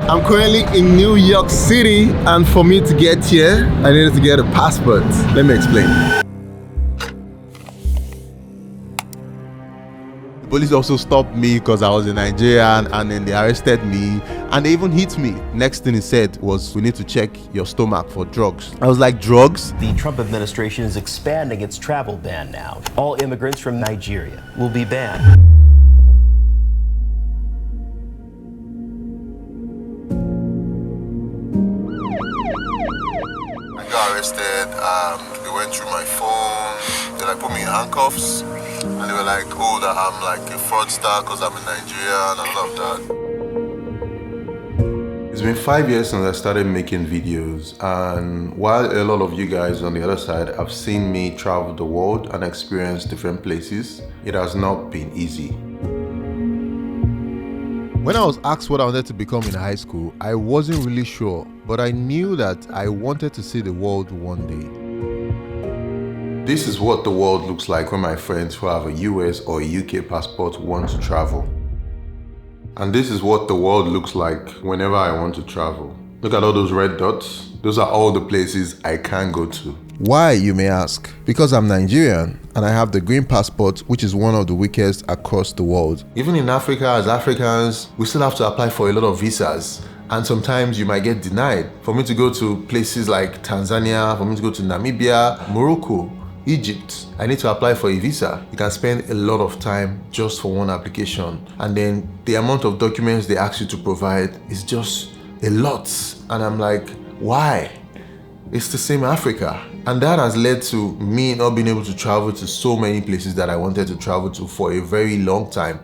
I'm currently in New York City, and for me to get here, I needed to get a passport. Let me explain. The police also stopped me because I was a Nigerian, and then they arrested me and they even hit me. Next thing he said was, we need to check your stomach for drugs. I was like, drugs? The Trump administration is expanding its travel ban now. All immigrants from Nigeria will be banned. I got arrested. They went through my phone. They put me in handcuffs. And they were like, oh, that I'm like a fraudster because I'm a Nigerian and all of that. It's been 5 years since I started making videos, and while a lot of you guys on the other side have seen me travel the world and experience different places, it has not been easy. When I was asked what I wanted to become in high school, I wasn't really sure, but I knew that I wanted to see the world one day. This is what the world looks like when my friends who have a US or a UK passport want to travel. And this is what the world looks like whenever I want to travel. Look at all those red dots. Those are all the places I can go to. Why, you may ask? Because I'm Nigerian and I have the green passport, which is one of the weakest across the world. Even in Africa, as Africans, we still have to apply for a lot of visas. And sometimes you might get denied. For me to go to places like Tanzania, for me to go to Namibia, Morocco, Egypt, I need to apply for a visa. You can spend a lot of time just for one application. And then the amount of documents they ask you to provide is just a lot. And I'm like, why? It's the same Africa. And that has led to me not being able to travel to so many places that I wanted to travel to for a very long time.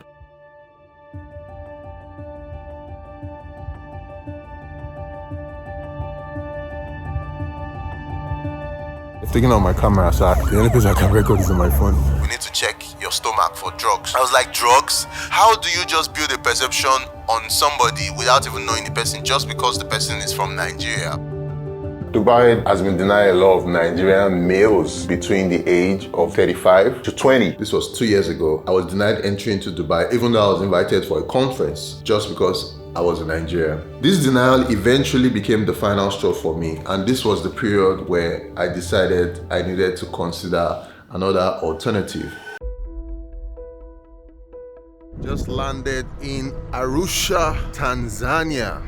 It's taking out my camera, so the only place I can record is on my phone. We need to check your stomach for drugs. I was like, drugs? How do you just build a perception on somebody without even knowing the person just because the person is from Nigeria? Dubai has been denying a lot of Nigerian males between the age of 35 to 20. This was 2 years ago. I was denied entry into Dubai, even though I was invited for a conference, just because I was a Nigerian. This denial eventually became the final straw for me, and this was the period where I decided I needed to consider another alternative. Just landed in Arusha, Tanzania.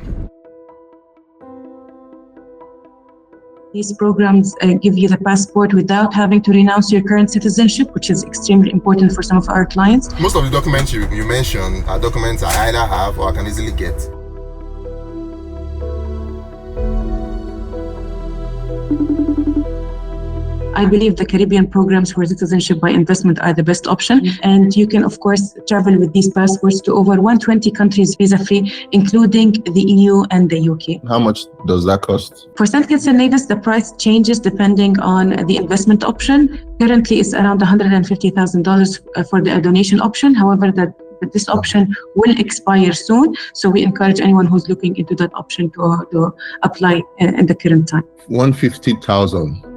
These programs give you the passport without having to renounce your current citizenship, which is extremely important for some of our clients. Most of the documents you mentioned are documents I either have or I can easily get. I believe the Caribbean programs for citizenship by investment are the best option. And you can, of course, travel with these passports to over 120 countries visa-free, including the EU and the UK. How much does that cost? For St. Kitts and Nevis, the price changes depending on the investment option. Currently, it's around $150,000 for the donation option. However, this option will expire soon. So we encourage anyone who's looking into that option to apply in the current time. 150,000.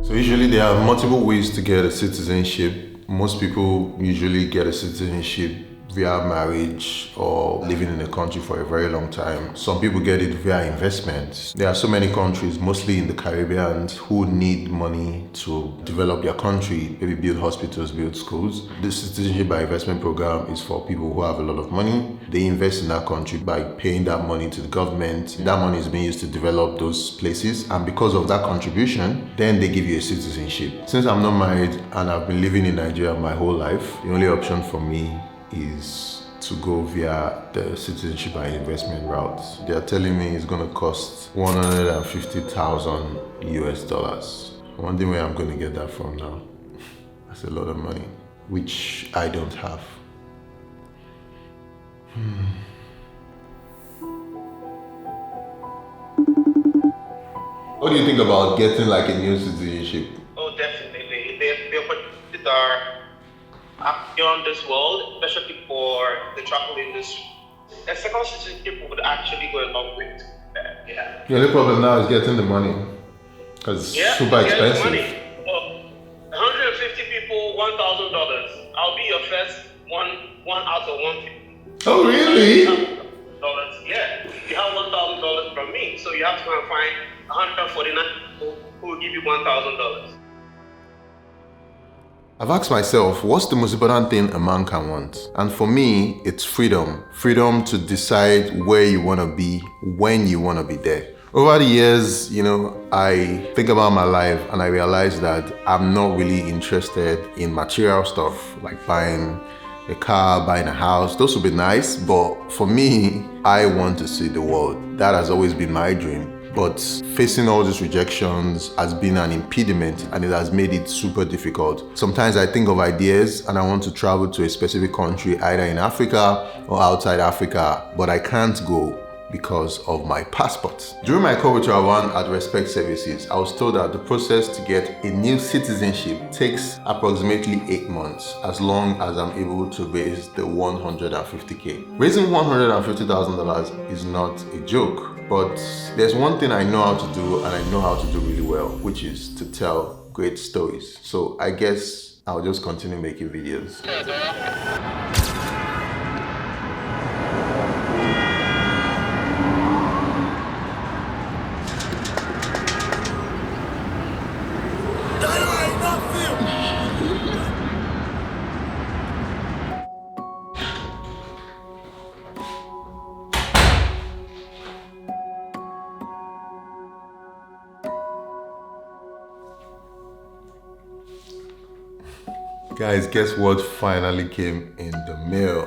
So usually there are multiple ways to get a citizenship. Most people usually get a citizenship via marriage or living in the country for a very long time. Some people get it via investments. There are so many countries, mostly in the Caribbean, who need money to develop their country, maybe build hospitals, build schools. The citizenship by investment program is for people who have a lot of money. They invest in that country by paying that money to the government. That money is being used to develop those places, and because of that contribution, then they give you a citizenship. Since I'm not married and I've been living in Nigeria my whole life, the only option for me is to go via the citizenship by investment route. They are telling me it's going to cost 150,000 US dollars. I'm wondering where I'm going to get that from now. That's a lot of money, which I don't have. What do you think about getting like a new citizenship? Oh, definitely. The opportunities are beyond this world, especially for the travel industry. A second citizenship would actually go a long way to that. Yeah. The only problem now is getting the money, because it's super expensive. Money. Well, 150 people, $1,000. I'll be your first one 1 out of 150. Oh, really? Dollars, yeah. You have $1,000 from me, so you have to go and find 149 people who will give you $1,000. I've asked myself, what's the most important thing a man can want? And for me, it's freedom. Freedom to decide where you want to be, when you want to be there. Over the years, I think about my life and I realize that I'm not really interested in material stuff like buying a car, buying a house. Those would be nice, but for me, I want to see the world. That has always been my dream. But facing all these rejections has been an impediment and it has made it super difficult. Sometimes I think of ideas and I want to travel to a specific country, either in Africa or outside Africa, but I can't go because of my passport. During my call with Rawan at Respect Services, I was told that the process to get a new citizenship takes approximately 8 months, as long as I'm able to raise the $150K. Raising $150,000 is not a joke. But there's one thing I know how to do and I know how to do really well, which is to tell great stories. So I guess I'll just continue making videos. Guys, guess what finally came in the mail?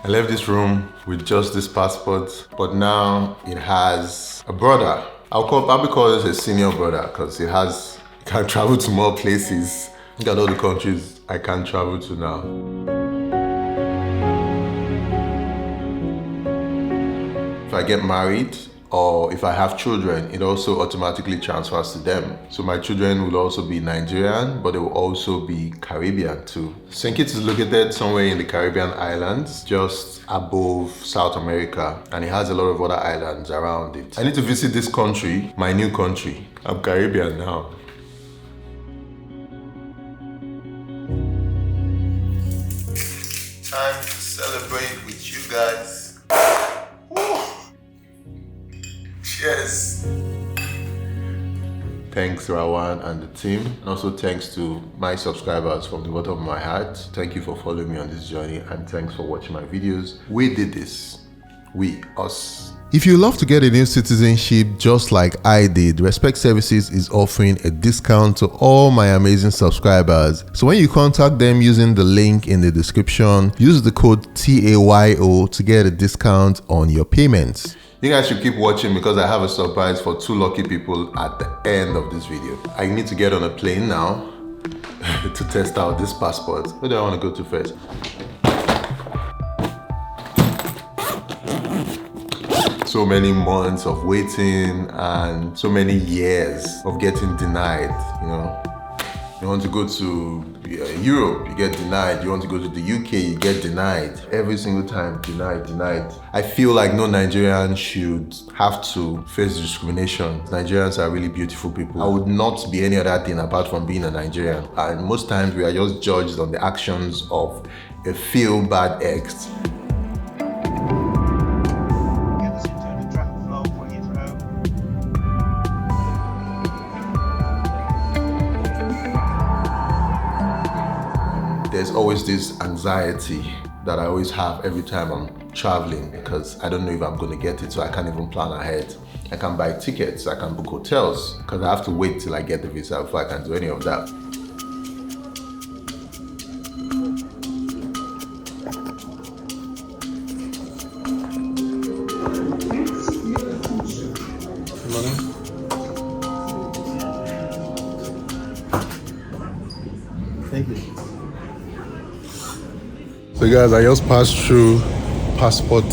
I left this room with just this passport, but now it has a brother. I'll probably call this a senior brother because it can travel to more places. Look at all the countries I can travel to now. If I get married, or if I have children, it also automatically transfers to them. So my children will also be Nigerian, but they will also be Caribbean too. St. Kitts is located somewhere in the Caribbean islands, just above South America, and it has a lot of other islands around it. I need to visit this country, my new country. I'm Caribbean now. Time to celebrate with you guys. Yes. Thanks Rawan and the team, and also thanks to my subscribers from the bottom of my heart. Thank you for following me on this journey and thanks for watching my videos. We did this. We, us. If you love to get a new citizenship just like I did, Respect Services is offering a discount to all my amazing subscribers. So when you contact them using the link in the description, use the code TAYO to get a discount on your payments. You guys should keep watching because I have a surprise for 2 lucky people at the end of this video. I need to get on a plane now to test out this passport. Where do I want to go to first? So many months of waiting and so many years of getting denied, You want to go to Europe, you get denied. You want to go to the UK, you get denied. Every single time, denied. I feel like no Nigerian should have to face discrimination. Nigerians are really beautiful people. I would not be any other thing apart from being a Nigerian. And most times we are just judged on the actions of a feel-bad ex. There's always this anxiety that I always have every time I'm traveling because I don't know if I'm going to get it, so I can't even plan ahead. I can't buy tickets, I can't book hotels because I have to wait till I get the visa before I can do any of that. Thank you. So guys, I just passed through passport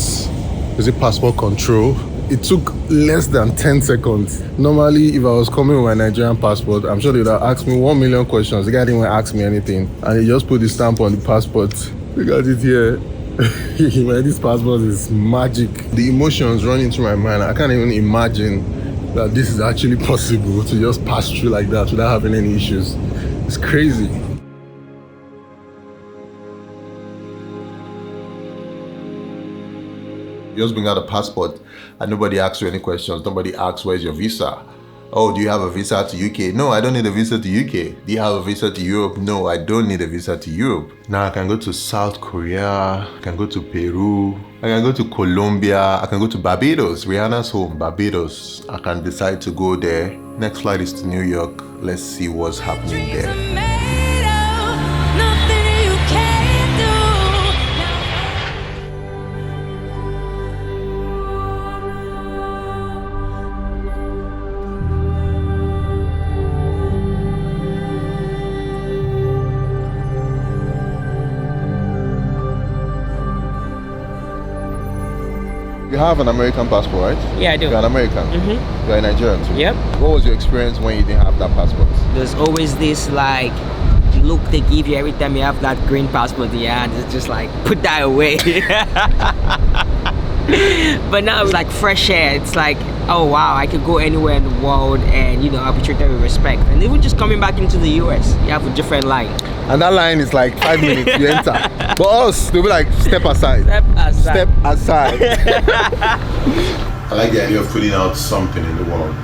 control. It took less than 10 seconds. Normally, if I was coming with my Nigerian passport, I'm sure they would have asked me 1 million questions. The guy didn't even ask me anything. And he just put the stamp on the passport. Look at it here. Man, this passport is magic. The emotions run into my mind. I can't even imagine that this is actually possible to just pass through like that without having any issues. It's crazy. You just bring out a passport and nobody asks you any questions. Nobody asks, where's your visa? Oh, do you have a visa to UK? No, I don't need a visa to UK. Do you have a visa to Europe? No, I don't need a visa to Europe. Now I can go to South Korea, I can go to Peru, I can go to Colombia, I can go to Barbados, Rihanna's home, Barbados. I can decide to go there. Next flight is to New York. Let's see what's happening there. You have an American passport, right? Yeah, I do. You're an American? Mm-hmm. You're a Nigerian too? Yep. What was your experience when you didn't have that passport? There's always this like look they give you every time you have that green passport in your hand. It's just like, put that away. But now it's like fresh air. It's like, oh wow, I could go anywhere in the world and I'll be treated with respect. And even just coming back into the US, you have a different line. And that line is like 5 minutes, you enter. But us, they'll be like, step aside. Step aside. Step aside. I like the idea of putting out something in the world.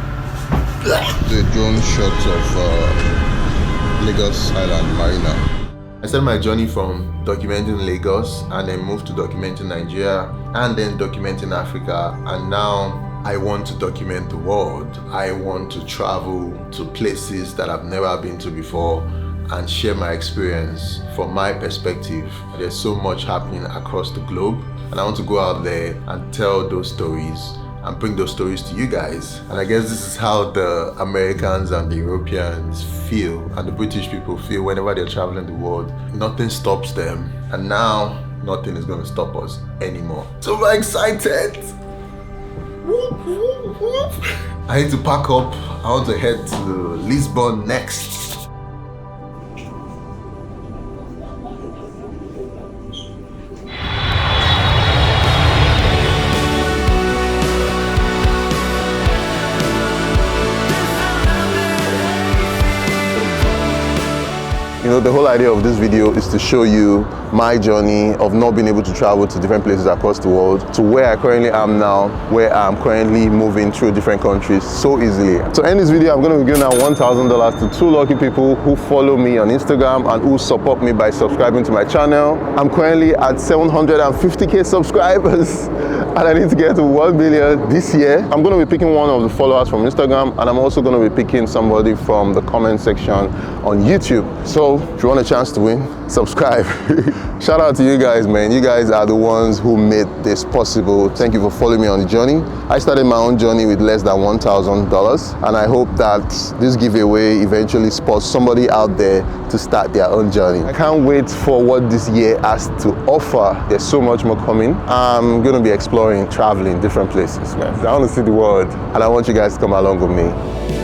The drone shots of Lagos Island Marina. I started my journey from documenting Lagos and then moved to documenting Nigeria and then documenting Africa, and now I want to document the world. I want to travel to places that I've never been to before and share my experience from my perspective. There's so much happening across the globe, and I want to go out there and tell those stories and bring those stories to you guys. And I guess this is how the Americans and the Europeans feel and the British people feel whenever they're traveling the world. Nothing stops them, and now nothing is going to stop us anymore. So I'm excited. Whoop, whoop, whoop. I need to pack up. I want to head to Lisbon next. The whole idea of this video is to show you my journey of not being able to travel to different places across the world to where I currently am now, where I'm currently moving through different countries so easily. To end this video, I'm going to be giving out $1,000 to 2 lucky people who follow me on Instagram and who support me by subscribing to my channel. I'm currently at 750k subscribers and I need to get to 1 million this year. I'm going to be picking one of the followers from Instagram, and I'm also going to be picking somebody from the comment section on YouTube. So if you want a chance to win, subscribe. Shout out to you guys, man. You guys are the ones who made this possible. Thank you for following me on the journey. I started my own journey with less than $1,000, and I hope that this giveaway eventually spurs somebody out there to start their own journey. I can't wait for what this year has to offer. There's so much more coming. I'm going to be exploring, traveling different places, man. I want to see the world, and I want you guys to come along with me.